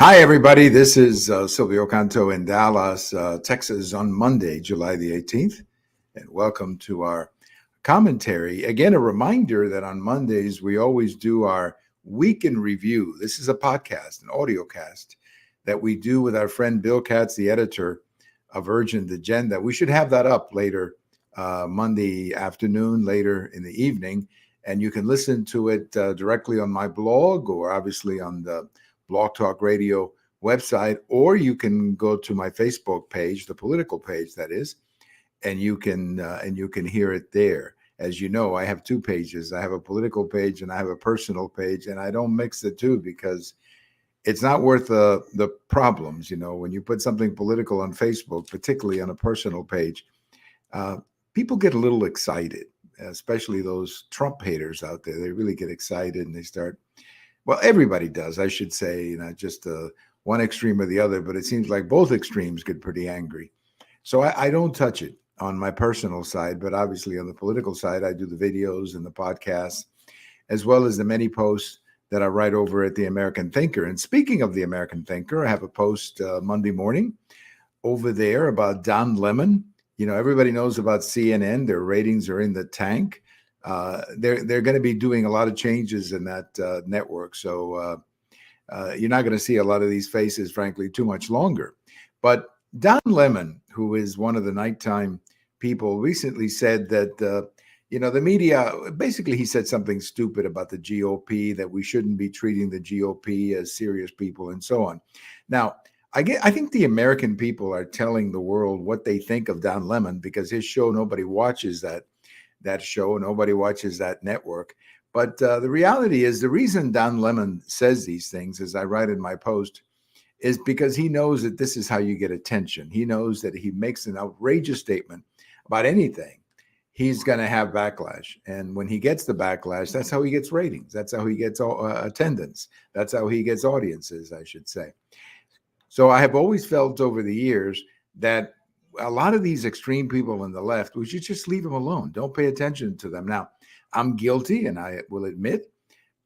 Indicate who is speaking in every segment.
Speaker 1: Hi, everybody. This is Silvio Canto in Dallas, Texas on Monday, July the 18th. And welcome to our commentary. Again, a reminder that on Mondays, we always do our week in review. This is a podcast, an audio cast that we do with our friend Bill Katz, the editor of Urgent Agenda. We should have that up later Monday afternoon, later in the evening. And you can listen to it directly on my blog or obviously on the Blog Talk Radio website, or you can go to my Facebook page, the political page that is, and you can hear it there. As you know, I have two pages. I have a political page and I have a personal page, and I don't mix the two because it's not worth the problems. You know, when you put something political on Facebook, particularly on a personal page, uh, people get a little excited, especially those Trump haters out there. They really get excited and they start. Well, everybody does, I should say, not just one extreme or the other, but it seems like both extremes get pretty angry. So I don't touch it on my personal side, but obviously on the political side, I do the videos and the podcasts, as well as the many posts that I write over at the American Thinker. And speaking of the American Thinker, I have a post Monday morning over there about Don Lemon. You know, everybody knows about CNN. Their ratings are in the tank. They're going to be doing a lot of changes in that network. So you're not going to see a lot of these faces, frankly, too much longer. But Don Lemon, who is one of the nighttime people, recently said that, the media, basically he said something stupid about the GOP, that we shouldn't be treating the GOP as serious people and so on. Now, I think the American people are telling the world what they think of Don Lemon because his show, nobody watches that show. Nobody watches that network. But the reality is the reason Don Lemon says these things, as I write in my post, is because he knows that this is how you get attention. He knows that he makes an outrageous statement about anything, he's going to have backlash. And when he gets the backlash, that's how he gets ratings. That's how he gets attendance. That's how he gets audiences, I should say. So I have always felt over the years that a lot of these extreme people on the left, we should just leave them alone. Don't pay attention to them. Now, I'm guilty, and I will admit,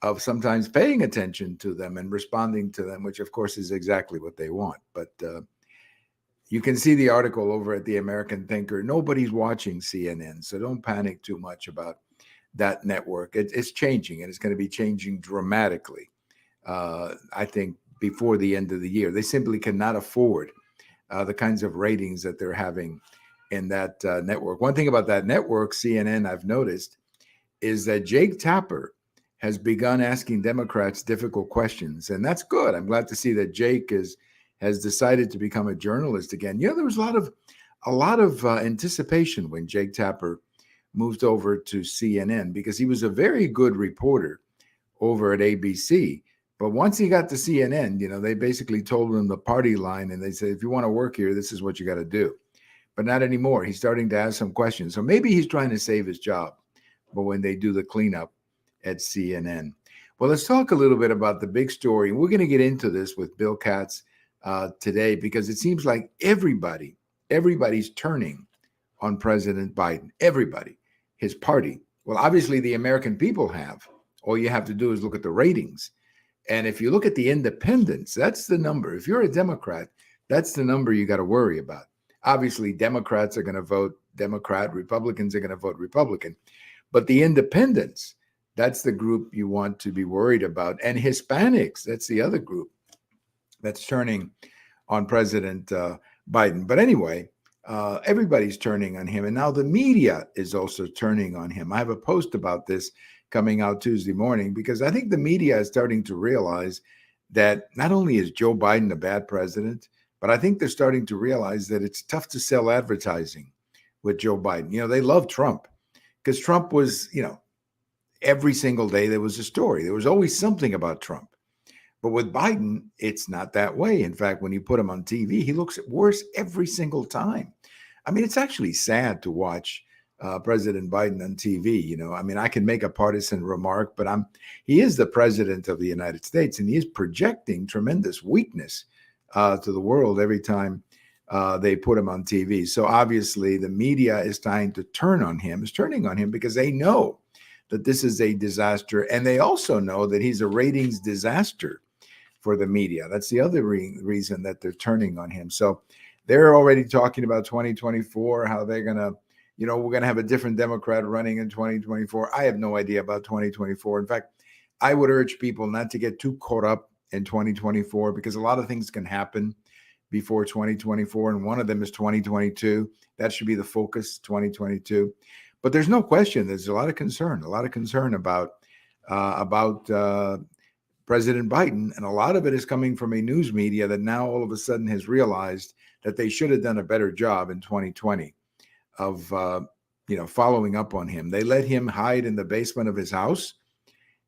Speaker 1: of sometimes paying attention to them and responding to them, which of course is exactly what they want. But you can see the article over at the American Thinker. Nobody's watching CNN, so don't panic too much about that network. It's changing, and it's going to be changing dramatically. I think before the end of the year, they simply cannot afford the kinds of ratings that they're having in that network. One thing about that network, CNN, I've noticed, is that Jake Tapper has begun asking Democrats difficult questions, and that's good. I'm glad to see that Jake has decided to become a journalist again. You know, there was a lot of anticipation when Jake Tapper moved over to CNN because he was a very good reporter over at ABC. But once he got to CNN, they basically told him the party line, and they said, if you want to work here, this is what you got to do. But not anymore. He's starting to ask some questions. So maybe he's trying to save his job. But when they do the cleanup at CNN. Well, let's talk a little bit about the big story. We're going to get into this with Bill Katz today because it seems like everybody's turning on President Biden. Everybody, his party. Well, obviously the American people have. All you have to do is look at the ratings. And if you look at the independents, that's the number. If you're a Democrat, that's the number you got to worry about. Obviously, Democrats are going to vote Democrat, Republicans are going to vote Republican. But the independents, that's the group you want to be worried about. And Hispanics, that's the other group that's turning on President Biden. But anyway, everybody's turning on him. And now the media is also turning on him. I have a post about this coming out Tuesday morning, because I think the media is starting to realize that not only is Joe Biden a bad president, but I think they're starting to realize that it's tough to sell advertising with Joe Biden. They love Trump because Trump was, every single day there was a story. There was always something about Trump. But with Biden, it's not that way. In fact, when you put him on TV, he looks worse every single time. I mean, it's actually sad to watch President Biden on TV. I can make a partisan remark, but he is the president of the United States, and he is projecting tremendous weakness to the world every time they put him on TV. So obviously the media is trying to turning on him because they know that this is a disaster. And they also know that he's a ratings disaster for the media. That's the other reason that they're turning on him. So they're already talking about 2024, how they're going to, we're going to have a different Democrat running in 2024. I have no idea about 2024. In fact, I would urge people not to get too caught up in 2024 because a lot of things can happen before 2024. And one of them is 2022. That should be the focus, 2022. But there's no question there's a lot of concern about President Biden. And a lot of it is coming from a news media that now all of a sudden has realized that they should have done a better job in 2020 of, following up on him. They let him hide in the basement of his house.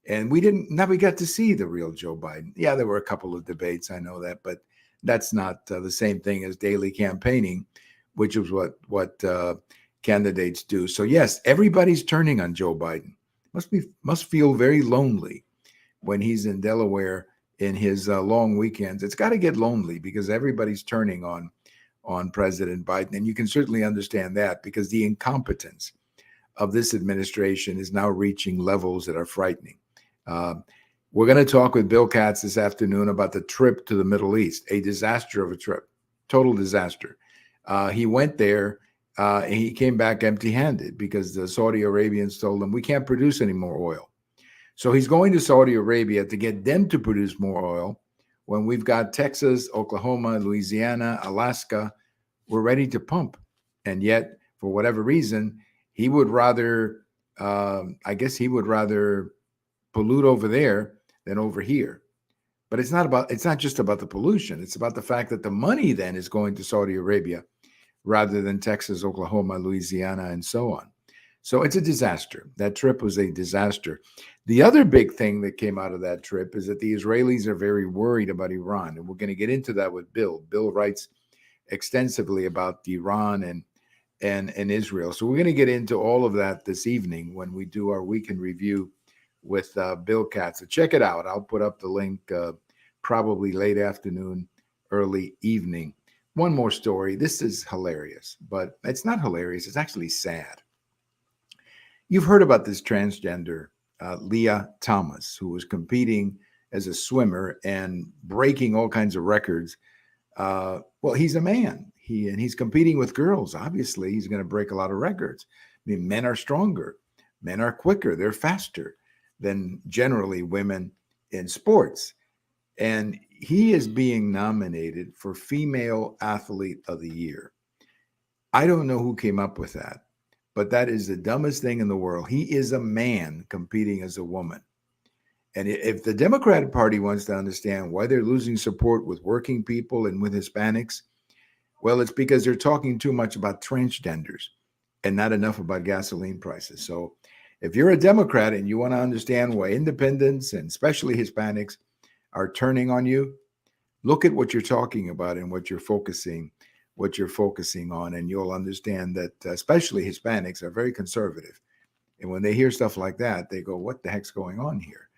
Speaker 1: And we got to see the real Joe Biden. Yeah, there were a couple of debates, I know that, but that's not the same thing as daily campaigning, which is what candidates do. So yes, everybody's turning on Joe Biden. Must feel very lonely when he's in Delaware in his long weekends. It's got to get lonely because everybody's turning on President Biden, and you can certainly understand that because the incompetence of this administration is now reaching levels that are frightening. We're going to talk with Bill Katz this afternoon about the trip to the Middle East, a disaster of a trip, total disaster. He went there and he came back empty-handed because the Saudi Arabians told him, we can't produce any more oil. So he's going to Saudi Arabia to get them to produce more oil when we've got Texas, Oklahoma, Louisiana, Alaska, we're ready to pump. And yet, for whatever reason, he would rather, pollute over there than over here. But it's not just about the pollution. It's about the fact that the money then is going to Saudi Arabia rather than Texas, Oklahoma, Louisiana, and so on. So it's a disaster. That trip was a disaster. The other big thing that came out of that trip is that the Israelis are very worried about Iran. And we're going to get into that with Bill. Bill writes extensively about Iran and Israel. So we're going to get into all of that this evening when we do our weekend review with Bill Katz. So check it out. I'll put up the link probably late afternoon, early evening. One more story. This is hilarious, but it's not hilarious. It's actually sad. You've heard about this transgender, Leah Thomas, who was competing as a swimmer and breaking all kinds of records. Well, he's a man. He's competing with girls. Obviously, he's going to break a lot of records. I mean, men are stronger. Men are quicker. They're faster than generally women in sports. And he is being nominated for Female Athlete of the Year. I don't know who came up with that, but that is the dumbest thing in the world. He is a man competing as a woman. And if the Democratic Party wants to understand why they're losing support with working people and with Hispanics, well, it's because they're talking too much about transgenders and not enough about gasoline prices. So if you're a Democrat and you want to understand why independents and especially Hispanics are turning on you, look at what you're talking about and what you're focusing on, and you'll understand that especially Hispanics are very conservative. And when they hear stuff like that, they go, what the heck's going on here?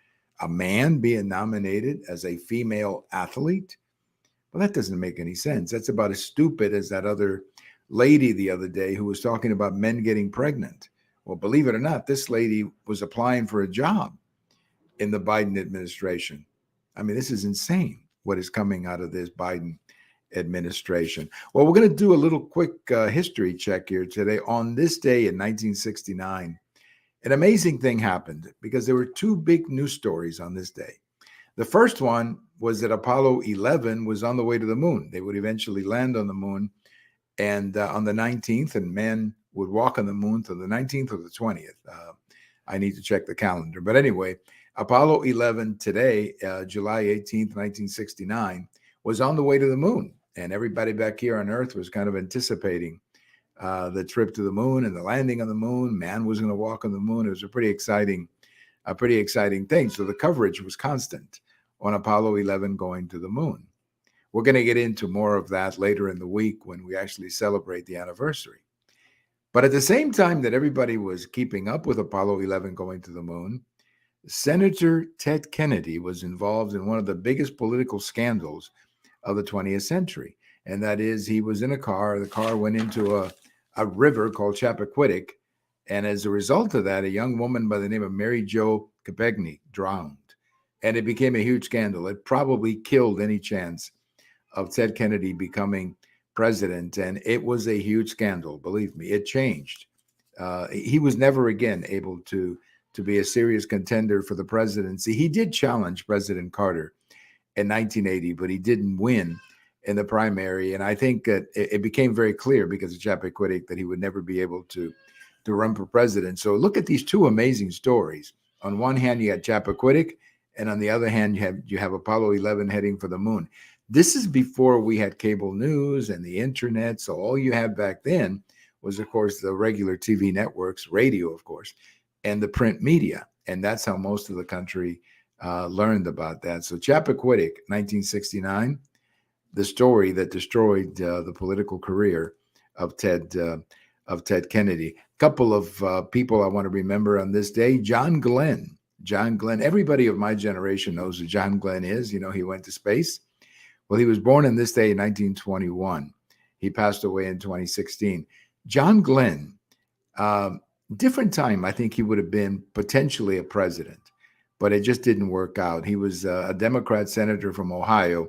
Speaker 1: A man being nominated as a female athlete? Well, that doesn't make any sense. That's about as stupid as that other lady the other day who was talking about men getting pregnant. Well, believe it or not, this lady was applying for a job in the Biden administration. I mean, this is insane what is coming out of this Biden administration. Well, we're going to do a little quick history check here today. On this day in 1969, an amazing thing happened because there were two big news stories on this day. The first one was that Apollo 11 was on the way to the moon. They would eventually land on the moon and on the 19th, and men would walk on the moon to the 19th or the 20th. I need to check the calendar. But anyway, Apollo 11 today, July 18th, 1969, was on the way to the moon. And everybody back here on Earth was kind of anticipating the trip to the moon and the landing on the moon. Man was going to walk on the moon. It was a pretty exciting thing. So the coverage was constant on Apollo 11 going to the moon. We're going to get into more of that later in the week when we actually celebrate the anniversary. But at the same time that everybody was keeping up with Apollo 11 going to the moon, Senator Ted Kennedy was involved in one of the biggest political scandals of the 20th century. And that is, he was in a car. The car went into a river called Chappaquiddick. And as a result of that, a young woman by the name of Mary Jo Chappaquiddick drowned. and it became a huge scandal. It probably killed any chance of Ted Kennedy becoming president, and it was a huge scandal. Believe me, it changed. He was never again able to be a serious contender for the presidency. He did challenge President Carter in 1980, but he didn't win in the primary. And I think that it became very clear because of Chappaquiddick that he would never be able to run for president. So look at these two amazing stories. On one hand, you had Chappaquiddick, and on the other hand, you have Apollo 11 heading for the moon. This is before we had cable news and the internet. So all you had back then was, of course, the regular TV networks, radio, of course, and the print media. And that's how most of the country learned about that. So Chappaquiddick, 1969, the story that destroyed the political career of Ted Kennedy. A couple of people I want to remember on this day: John Glenn. John Glenn. Everybody of my generation knows who John Glenn is. You know, he went to space. Well, he was born on this day in 1921. He passed away in 2016. John Glenn, different time, I think he would have been potentially a president, but it just didn't work out. He was a Democrat senator from Ohio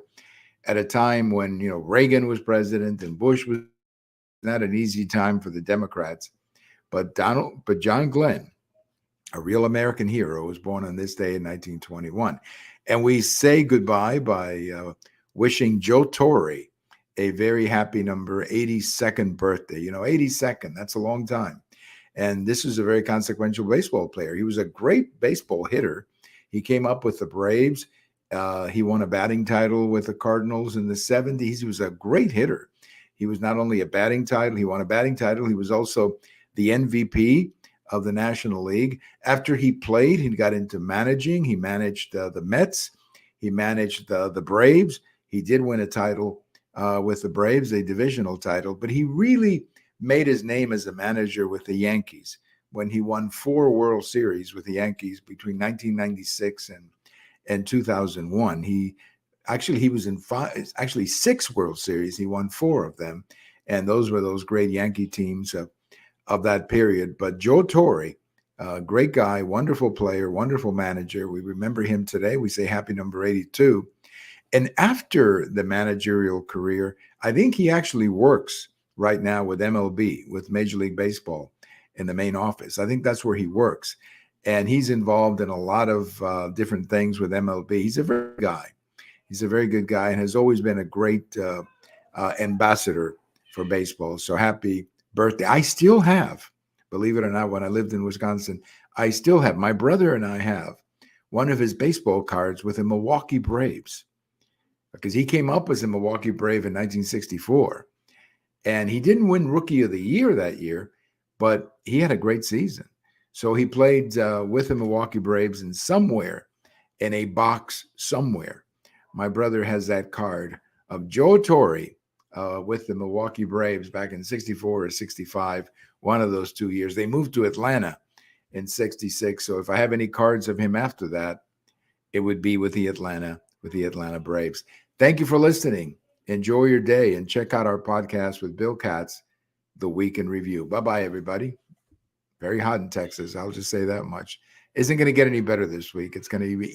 Speaker 1: at a time when, you know, Reagan was president and Bush was not an easy time for the Democrats. But John Glenn, a real American hero, was born on this day in 1921. And we say goodbye by wishing Joe Torre a very happy number 82nd birthday. You know, 82nd, that's a long time. And this is a very consequential baseball player. He was a great baseball hitter. He came up with the Braves. He won a batting title with the Cardinals in the 70s. He was a great hitter. He was not only a batting title, he won a batting title. He was also the MVP of the National League. After he played, he got into managing. He managed the Mets. He managed the Braves. He did win a title with the Braves, a divisional title, but he really made his name as a manager with the Yankees when he won 4 World Series with the Yankees between 1996 and 2001. He was in 6 World Series. He won 4 of them, and those were those great Yankee teams of that period. But Joe Torre, great guy, wonderful player, wonderful manager. We remember him today. We say happy number 82. And after the managerial career, I think he actually works right now with MLB, with Major League Baseball in the main office. I think that's where he works. And he's involved in a lot of different things with MLB. He's a very good guy. He's a very good guy and has always been a great ambassador for baseball. So happy birthday. I still have, believe it or not, when I lived in Wisconsin, I still have, my brother and I have one of his baseball cards with the Milwaukee Braves, because he came up as a Milwaukee Brave in 1964. And he didn't win Rookie of the Year that year, but he had a great season. So he played with the Milwaukee Braves, and somewhere in a box somewhere, my brother has that card of Joe Torre with the Milwaukee Braves back in 64 or 65, one of those 2 years. They moved to Atlanta in 66. So if I have any cards of him after that, it would be with the Atlanta Braves. Thank you for listening. Enjoy your day and check out our podcast with Bill Katz, The Week in Review. Bye-bye, everybody. Very hot in Texas. I'll just say that much. Isn't going to get any better this week. It's going to be